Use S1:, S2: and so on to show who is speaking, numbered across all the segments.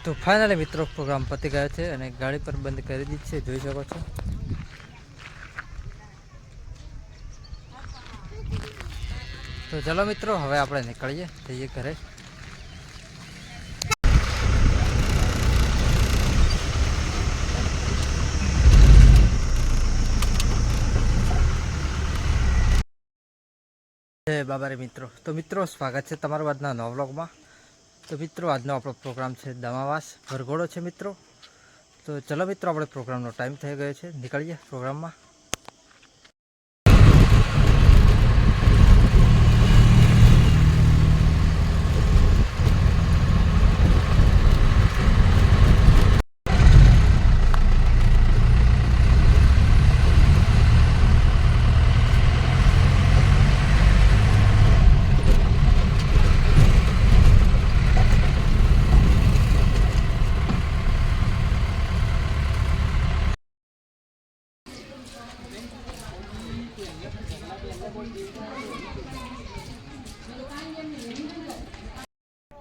S1: તો ફાઇનલી મિત્રો પ્રોગ્રામ પતી ગયો છે અને ગાડી પર બંધ કરી દીધી છે, જોઈ શકો છો. તો ચલો મિત્રો, હવે આપણે નીકળીએ, જઈએ ઘરે. બાબારે મિત્રો, તો મિત્રો સ્વાગત છે તમારું આજના નવા વ્લોગમાં. તો મિત્રો આજનો આપણો પ્રોગ્રામ છે દમાવાસ વરઘોડો છે મિત્રો. તો ચલો મિત્રો, આપણે પ્રોગ્રામનો ટાઈમ થઈ ગયો છે, નીકળીએ પ્રોગ્રામમાં.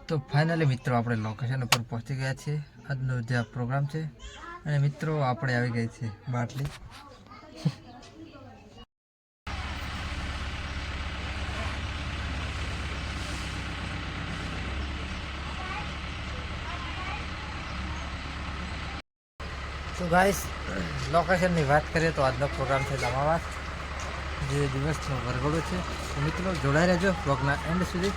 S1: તો ફાઇનલી મિત્રો આપણે લોકેશન ઉપર પહોંચી ગયા છીએ. આજનો જે પ્રોગ્રામ છે, અને મિત્રો આપણે આવી ગઈ છે બાટલી. તો ગાઈસ, લોકેશનની વાત કરીએ તો આજનો પ્રોગ્રામ છે દમાવાસ, જે દિવસનો વરઘોડો છે. તો મિત્રો જોડાઈ રહેજો વ્લોગના એન્ડ સુધી.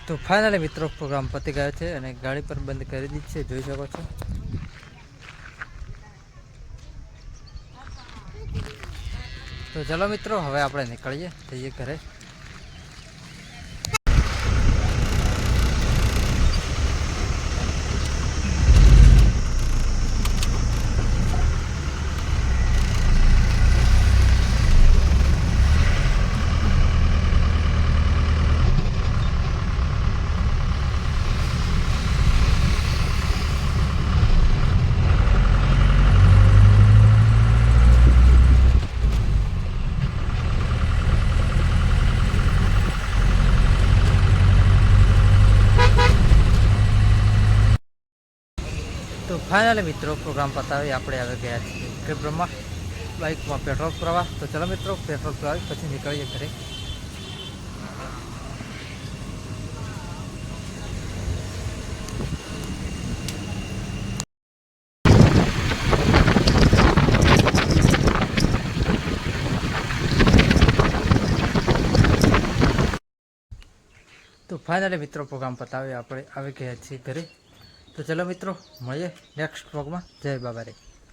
S1: તો ફાઇનલી મિત્રો પ્રોગ્રામ પતી ગયો છે અને ગાડી પર બંધ કરી દીધી છે, જોઈ શકો છો. તો તો ચલો મિત્રો હવે આપણે નીકળીએ, જઈએ ઘરે. તો ફાઇનલી મિત્રો પ્રોગ્રામ પતાવી આપણે હવે ગયા છીએ વિક્રમમાં બાઇકમાં પેટ્રોલ પુરાવા. તો ચલો મિત્રો પેટ્રોલ પુરાવી પછી નીકળીએ ઘરે. તો ફાઇનલી મિત્રો પ્રોગ્રામ પતાવી આપણે આવી ગયા છીએ ઘરે. તો ચલો મિત્રો મળીએ નેક્સ્ટ વ્લોગમાં. જય બાબા રે.